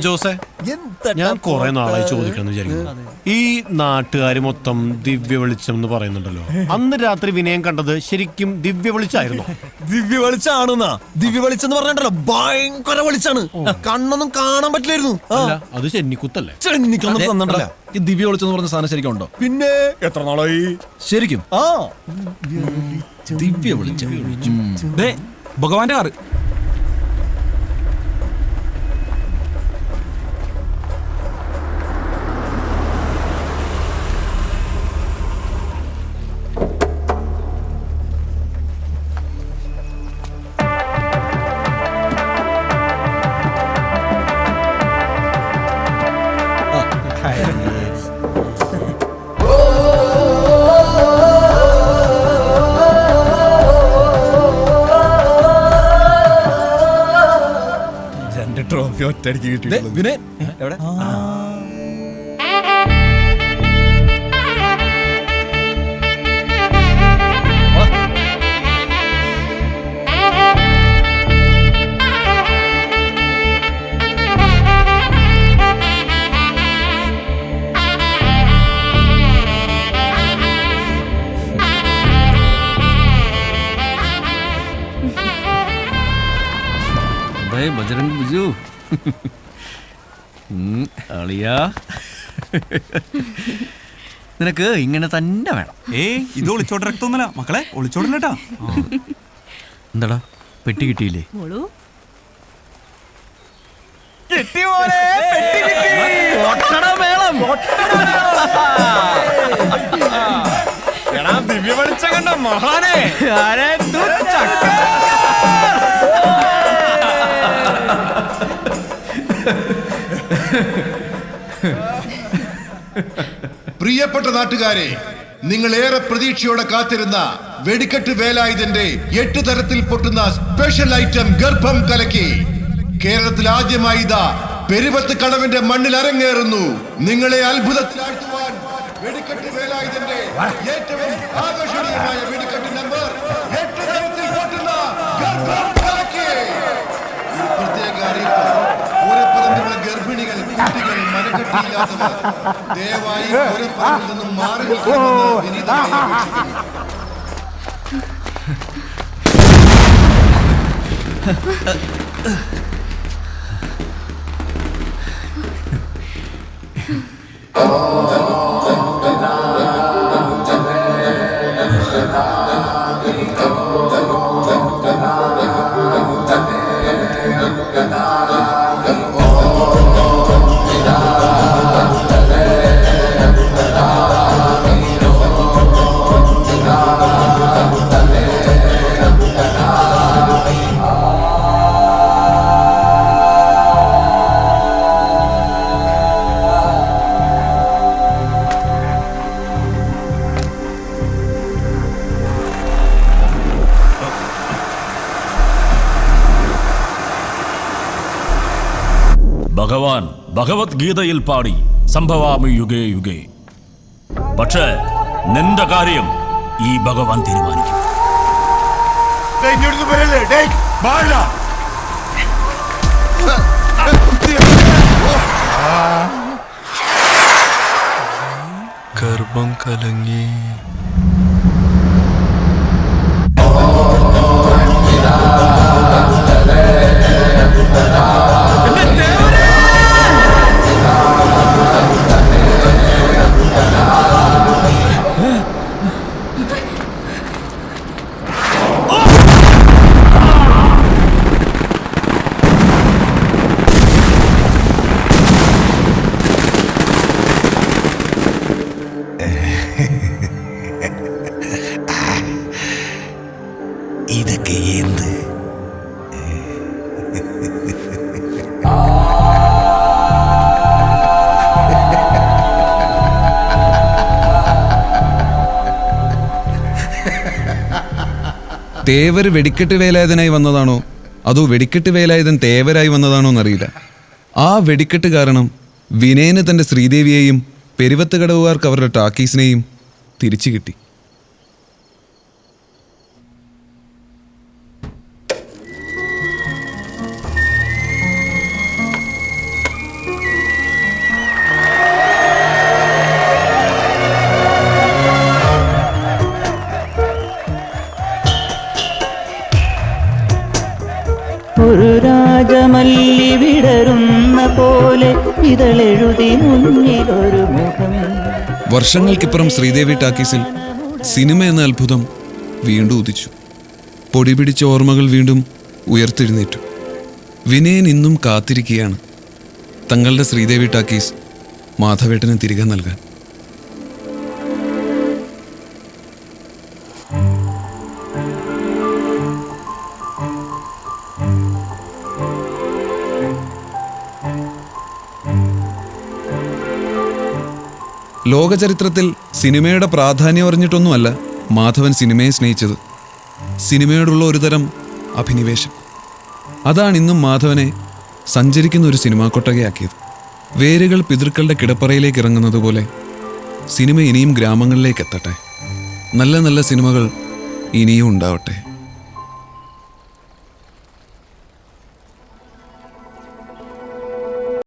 ജോസേ, ഞാൻ കുറെ നാളായി ചോദിക്കണം വിചാരിക്കുന്നു. ഈ നാട്ടുകാര് മൊത്തം ദിവ്യ വെളിച്ചം എന്ന് പറയുന്നുണ്ടല്ലോ, അന്ന് രാത്രി വിനയം കണ്ടത് ശരിക്കും ദിവ്യ വെളിച്ചായിരുന്നു? ദിവ്യ വെളിച്ചാണെന്നാ? ദിവ്യ വെളിച്ചം എന്ന് പറഞ്ഞിട്ടല്ലോ, ഭയങ്കര വെളിച്ചാണ്. കണ്ണൊന്നും കാണാൻ പറ്റില്ലായിരുന്നു. അത് ചെന്നിക്കുത്തല്ലേ? ചെന്നിക്കൊന്നും തന്നിട്ടല്ല. ഈ ദിവ്യ വെളിച്ചം എന്ന് പറഞ്ഞ സാധനം ശരിക്കും ഉണ്ടോ? പിന്നെ എത്ര നാളായി? ശരിക്കും ദിവ്യ വെളിച്ചം. ഭഗവാന്റെ കാറ്. ട്രോഫി ഒറ്റയടിക്ക് കിട്ടിയിട്ടുള്ളത്. വിനയൻ എവിടെ? ബജരംഗ് ബിജു അളിയാ, നിനക്ക് ഇങ്ങനെ തന്നെ വേണം. ഇത് ഒളിച്ചോട്ട രക്തമൊന്നുമല്ല മക്കളെ, ഒളിച്ചോടല്ലേട്ടാ. എന്താടാ പെട്ടി കിട്ടിയില്ലേ? ദിവ്യ വെളിച്ചം കണ്ട മഹാനെ. പ്രിയപ്പെട്ട നാട്ടുകാരെ, നിങ്ങൾ ഏറെ പ്രതീക്ഷയോടെ കാത്തിരുന്ന വെടിക്കെട്ട് വേലായുധന്റെ 8 തരത്തിൽ പൊട്ടുന്ന സ്പെഷ്യൽ ഐറ്റം ഗർഭം കലക്കി കേരളത്തിൽ ആദ്യമായി ഇതാ പെരുവത്ത് കടവിന്റെ മണ്ണിൽ അരങ്ങേറുന്നു. നിങ്ങളെ അത്ഭുതത്തിലാഴ്ത്തുവാൻ വെടിക്കെട്ട് വേലായുധന്റെ ഏറ്റവും ആകർഷണീയമായ വെടിക്കെട്ട് നമ്പർ 8 തരത്തിൽ പൊട്ടുന്ന ഗർഭം കലക്കി. പ്രത്യേക അറിയിപ്പ്: പൂരപ്പറമ്പിലുള്ള ഗർഭിണികൾ, കുട്ടികൾ, മനക്കെട്ടിയില്ലാത്തവർ ദയവായി പൂരപ്പറമ്പിൽ നിന്നും മാറി നിൽക്കണമെന്ന് വിനീതമായി അപേക്ഷിക്കുന്നു. ഭഗവാൻ ഭഗവത്ഗീതയിൽ പാടി സംഭവാമി യുഗേ യുഗേ. പക്ഷേ നിന്റെ കാര്യം ഈ ഭഗവാൻ തീരുമാനിക്കും. ഗർഭം കലങ്ങി. ഇതൊക്കെ എന്ത്? തേവർ വെടിക്കെട്ട് വേലായുധനായി വന്നതാണോ അതോ വെടിക്കെട്ട് വേലായുധൻ തേവരായി വന്നതാണോ എന്നറിയില്ല. ആ വെടിക്കെട്ട് കാരണം വിനയന് തൻ്റെ ശ്രീദേവിയെയും പെരുവത്ത് കടവുകാർക്ക് അവരുടെ ടാക്കീസിനെയും തിരിച്ചു കിട്ടി. ഒരു രാജമല്ലി വിടരുന്ന പോലെ ഇതളെഴുതി മുന്നിലൊരു മുഖം. വർഷങ്ങൾക്കിപ്പുറം ശ്രീദേവി ടാക്കീസിൽ സിനിമ എന്ന അത്ഭുതം വീണ്ടും ഉദിച്ചു. പൊടി പിടിച്ച ഓർമ്മകൾ വീണ്ടും ഉയർത്തെഴുന്നേറ്റു. വിനയൻ ഇന്നും കാത്തിരിക്കുകയാണ് തങ്ങളുടെ ശ്രീദേവി ടാക്കീസ് മാധവേട്ടന് തിരികെ നൽകാൻ. ലോകചരിത്രത്തിൽ സിനിമയുടെ പ്രാധാന്യം അറിഞ്ഞിട്ടൊന്നുമല്ല മാധവൻ സിനിമയെ സ്നേഹിച്ചത്. സിനിമയോടുള്ള ഒരുതരം അഭിനിവേശം. അതാണ് ഇന്നും മാധവനെ സഞ്ചരിക്കുന്ന ഒരു സിനിമാ കൊട്ടകയാക്കിയത്. വേരുകൾ പിതൃക്കളുടെ കിടപ്പറയിലേക്ക് ഇറങ്ങുന്നത് പോലെ സിനിമ ഇനിയും ഗ്രാമങ്ങളിലേക്ക് എത്തട്ടെ. നല്ല നല്ല സിനിമകൾ ഇനിയും ഉണ്ടാവട്ടെ.